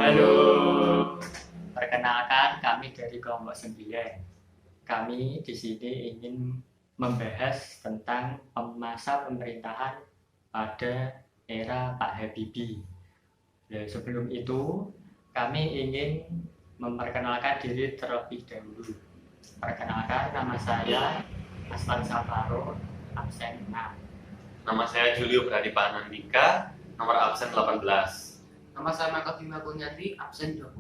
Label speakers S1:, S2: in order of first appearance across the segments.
S1: Halo, perkenalkan kami dari kelompok 9. Kami di sini ingin membahas tentang masa pemerintahan pada era Pak Habibie. Sebelum itu, kami ingin memperkenalkan diri terlebih dahulu. Perkenalkan, nama saya Aslan Saparo, absen 6.
S2: Nama saya Julio Pradipanandika, nomor absen 18.
S3: Nama saya Michael Bima Kurniadi, absen 20.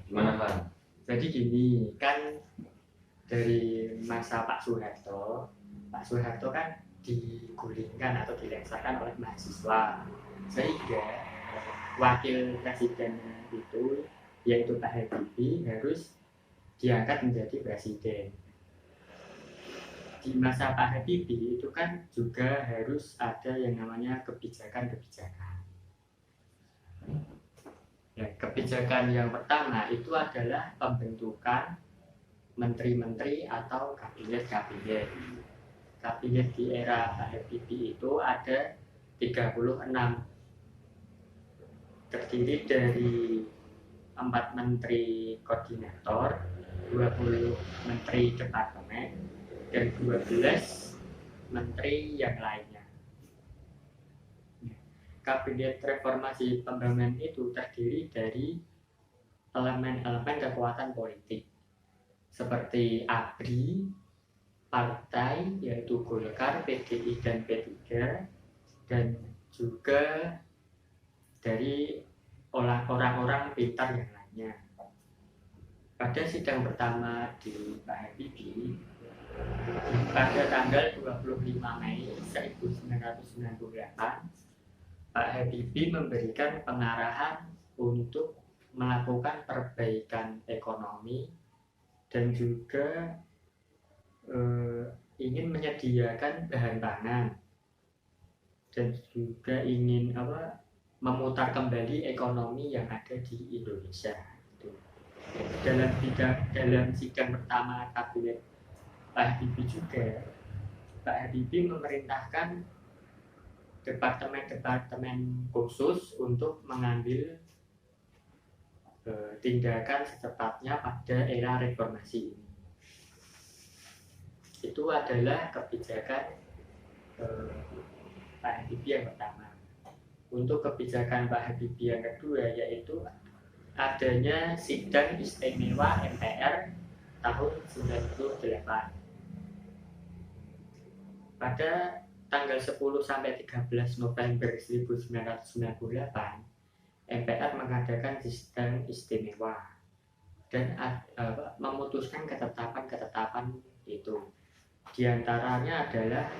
S2: Gimana Pak?
S1: Jadi gini, kan dari masa Pak Soeharto kan digulingkan atau dilengsarkan oleh mahasiswa, sehingga wakil presidennya itu, yaitu Pak Habibie, harus diangkat menjadi presiden. Di masa Pak Habibie itu kan juga harus ada yang namanya kebijakan-kebijakan. Ya, kebijakan yang pertama itu adalah pembentukan menteri-menteri atau kabinet-kabinet. Kabinet di era Pak Habibie itu ada 36, terdiri dari 4 menteri koordinator, 20 menteri departemen, dan 12 menteri yang lainnya. Kabinet Reformasi Pembangunan itu terdiri dari elemen-elemen kekuatan politik seperti ABRI, partai yaitu Golkar, PDI, dan P3, dan juga dari orang-orang pintar yang lainnya. Pada sidang pertama di Pak Habibie pada tanggal 25 Mei 1998, Pak Habibie memberikan pengarahan untuk melakukan perbaikan ekonomi dan juga ingin menyediakan bahan pangan dan juga ingin memutar kembali ekonomi yang ada di Indonesia. Dalam sidang pertama kabinet Pak Habibie juga, Pak Habibie memerintahkan departemen-departemen khusus untuk mengambil tindakan secepatnya pada era reformasi ini. Itu adalah kebijakan Pak Habibie yang pertama. Untuk kebijakan Pak Habibie yang kedua yaitu adanya sidang istimewa MPR tahun 98. Pada tanggal 10 sampai 13 November 1998, MPR mengadakan sidang istimewa dan memutuskan ketetapan-ketetapan itu. Di antaranya adalah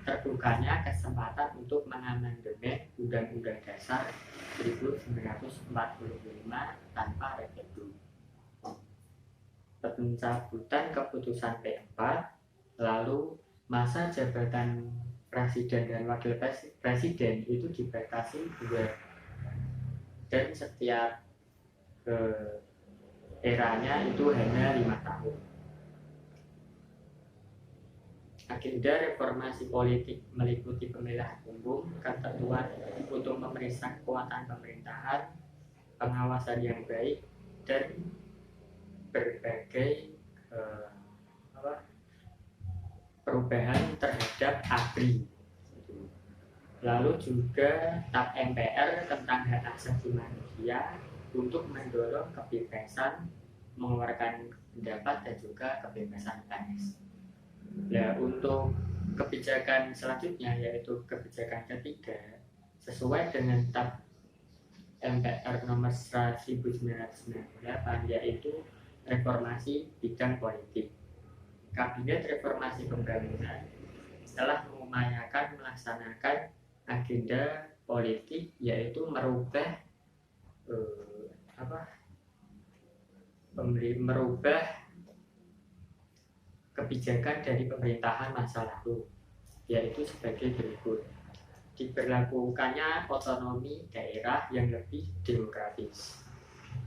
S1: terbukanya kesempatan untuk mengamandemen Undang-Undang Dasar 1945 tanpa referendum, pencabutan keputusan P4, lalu masa jabatan presiden dan wakil presiden itu dibatasi 2, dan setiap eranya itu hanya 5 tahun. Agenda reformasi politik meliputi pemilihan umum, ketentuan untuk memeriksa kekuatan pemerintahan, pengawasan yang baik, dan berbagai perubahan terhadap ABRI. Lalu juga TAP MPR tentang hak asasi manusia untuk mendorong kebebasan mengeluarkan pendapat dan juga kebebasan pers. Nah, untuk kebijakan selanjutnya yaitu kebijakan ketiga sesuai dengan TAP MPR nomor 1998 yaitu reformasi bidang politik. Kabinet Reformasi Pembangunan telah mengupayakan melaksanakan agenda politik yaitu merubah kebijakan dari pemerintahan masa lalu, yaitu sebagai berikut: diberlakukannya otonomi daerah yang lebih demokratis,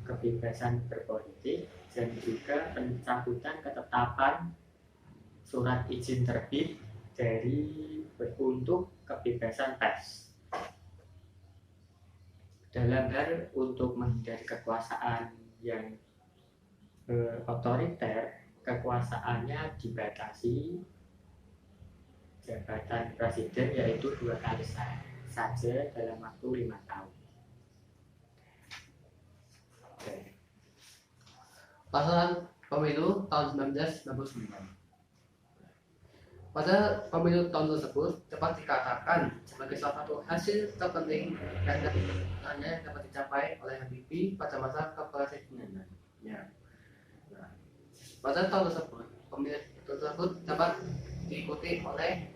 S1: kebebasan berpolitik, dan juga pencabutan ketetapan surat izin terbit untuk kebebasan pers. dalam hal untuk menghindari kekuasaan yang otoriter, kekuasaannya dibatasi jabatan presiden yaitu 2 kali saja dalam waktu 5 tahun.
S3: Pelaksanaan pemilu tahun 1999. Pada pemilu tahun tersebut dapat dikatakan sebagai salah satu hasil terpenting dan hanya dapat dicapai oleh Habibie pada masa kepresidenannya. Nah, pada tahun tersebut, pemilu tersebut dapat diikuti oleh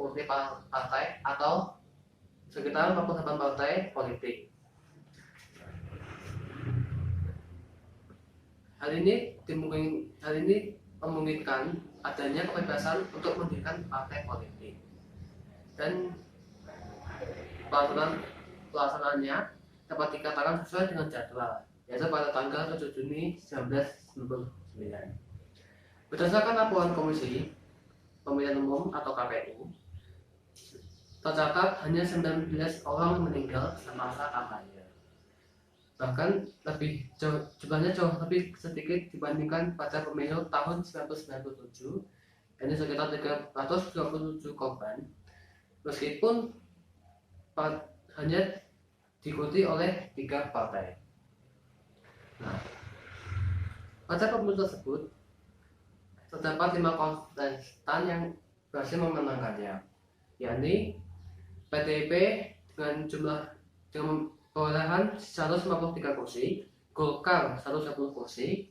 S3: multi partai atau sekitar 48 partai politik. Hal ini memungkinkan adanya kebebasan untuk mendirikan partai politik dan pelaksanaannya dapat dikatakan sesuai dengan jadwal, yaitu pada tanggal 7 Juni 1999. Berdasarkan laporan Komisi Pemilihan Umum atau KPU, tercatat hanya 19 orang meninggal semasa kampanye. Bahkan jumlahnya jauh lebih sedikit dibandingkan pada pemilu tahun 1997, yakni sekitar 327 korban, meskipun hanya diikuti oleh 3 partai. Nah, pada pemilu tersebut terdapat 5 kontestan yang berhasil memenangkannya, yakni PDIP dengan perolehan 153 kursi, Golkar 110 kursi,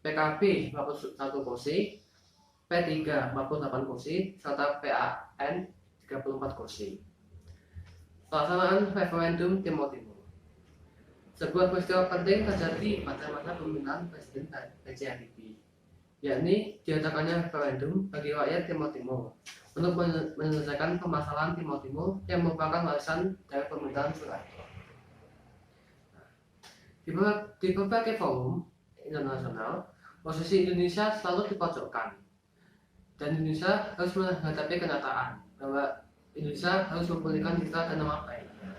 S3: PKB 41 kursi, P3 48 kursi, serta PAN 34 kursi. Pelaksanaan referendum Timur Timur. Sebuah peristiwa penting terjadi pada masa pemerintahan Presiden B.J. Habibie, yakni diadakannya referendum bagi rakyat Timur Timur untuk menyelesaikan permasalahan Timur Timur yang merupakan warisan dari pemerintahan Soeharto. Di berbagai forum internasional, posisi Indonesia selalu dipojokkan, dan Indonesia harus menghadapi kenyataan bahwa Indonesia harus memulihkan citra dan nama baiknya,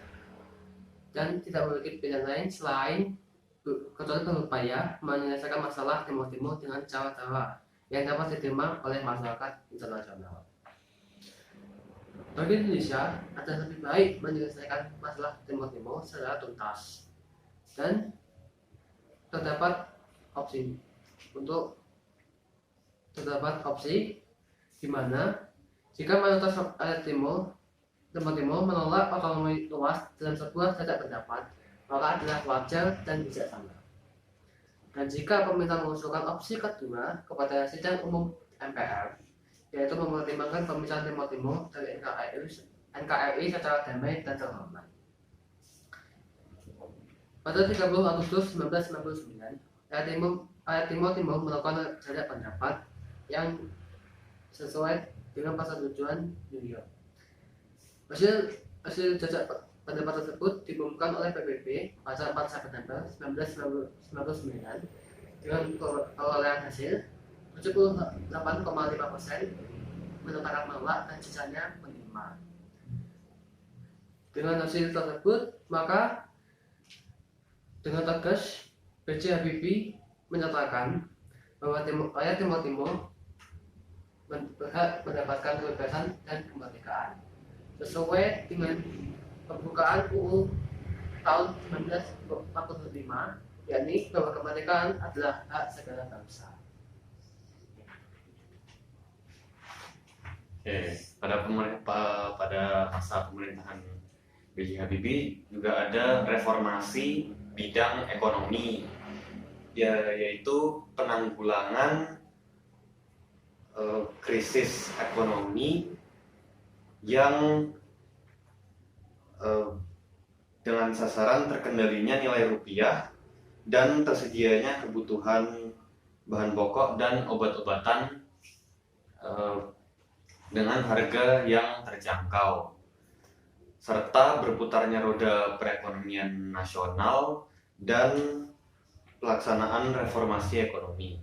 S3: dan tidak memiliki pilihan lain selain kecuali berupaya menyelesaikan masalah Timur Timur dengan cara-cara yang dapat diterima oleh masyarakat internasional. Bagi Indonesia, ada lebih baik menyelesaikan masalah Timur Timur secara tuntas, dan terdapat opsi di mana jika mayoritas rakyat Timur Timur menolak otonomi luas dalam sebuah jajak pendapat, maka adalah wajar dan bijaksana. Dan jika pemerintah mengusulkan opsi kedua kepada sidang umum MPR, yaitu mempertimbangkan pemisahan Timur Timur dari NKRI secara damai dan terhormat. Pada 30 Agustus 1999, rakyat Timur Timur melakukan jajak pendapat yang sesuai dengan pasal tujuan New York. Hasil jajak pendapat tersebut diumumkan oleh PBB pada 4 September 1999 dengan perolehan hasil 78,5% menyatakan menolak dan sisanya menerima. Dengan hasil tersebut, maka dengan tegas B.J. Habibie menyatakan bahwa rakyat Timur Timur berhak mendapatkan kebebasan dan kemerdekaan sesuai dengan pembukaan UU tahun 1945, yakni bahwa kemerdekaan adalah hak segala bangsa.
S2: Pada masa pemerintahan B.J. Habibie juga ada reformasi bidang ekonomi, yaitu penanggulangan krisis ekonomi yang dengan sasaran terkendalinya nilai rupiah dan tersedianya kebutuhan bahan pokok dan obat-obatan dengan harga yang terjangkau, serta berputarnya roda perekonomian nasional dan pelaksanaan reformasi ekonomi.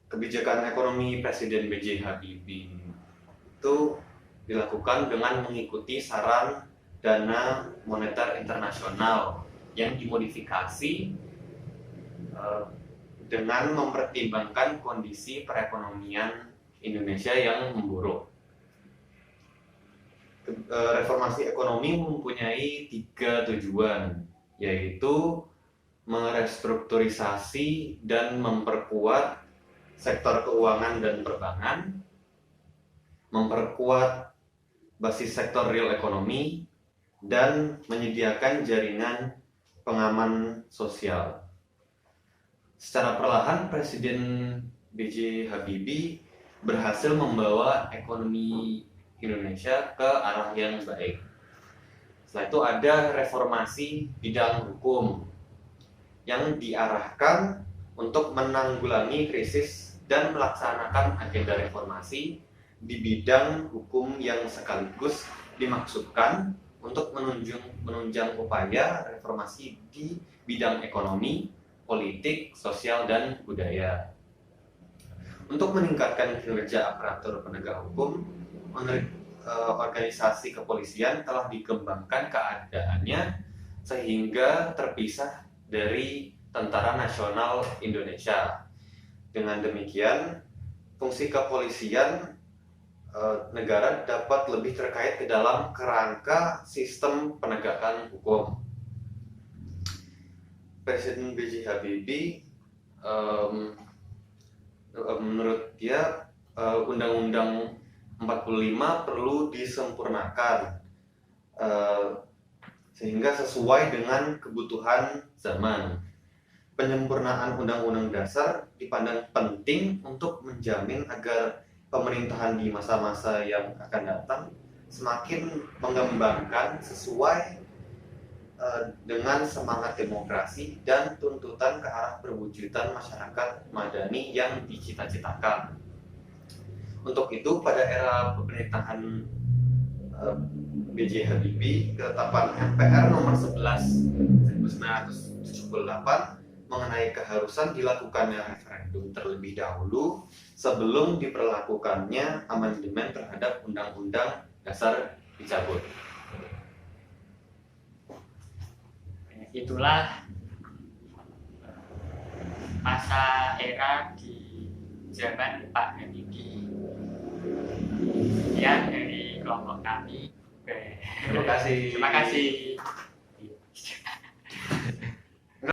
S2: Kebijakan ekonomi Presiden B.J. Habibie itu dilakukan dengan mengikuti saran Dana Moneter Internasional yang dimodifikasi dengan mempertimbangkan kondisi perekonomian Indonesia yang memburuk. Reformasi ekonomi mempunyai 3 tujuan, yaitu merestrukturisasi dan memperkuat sektor keuangan dan perbankan, memperkuat basis sektor real ekonomi, dan menyediakan jaringan pengaman sosial. Secara perlahan, Presiden B.J. Habibie berhasil membawa ekonomi Indonesia ke arah yang baik. Setelah itu ada reformasi bidang hukum yang diarahkan untuk menanggulangi krisis dan melaksanakan agenda reformasi di bidang hukum yang sekaligus dimaksudkan untuk menunjang upaya reformasi di bidang ekonomi, politik, sosial, dan budaya. Untuk meningkatkan kinerja aparatur penegak hukum, organisasi kepolisian telah dikembangkan keadaannya sehingga terpisah dari Tentara Nasional Indonesia. Dengan demikian, fungsi kepolisian negara dapat lebih terkait ke dalam kerangka sistem penegakan hukum. Presiden B.J. Habibie menurut dia Undang-Undang 45 perlu disempurnakan sehingga sesuai dengan kebutuhan zaman. Penyempurnaan Undang-Undang Dasar dipandang penting untuk menjamin agar pemerintahan di masa-masa yang akan datang semakin mengembangkan sesuai dengan semangat demokrasi dan tuntutan ke arah perwujudan masyarakat madani yang dicita-citakan. Untuk itu, pada era pemerintahan B.J. Habibie, ketetapan MPR nomor 11 1978 mengenai keharusan dilakukannya referendum terlebih dahulu sebelum diperlakukannya amandemen terhadap Undang-Undang Dasar dicabut.
S1: Itulah masa era di zaman Pak Habibie. Sekian dari kelompok kami.
S2: Terima kasih.
S1: Terima kasih.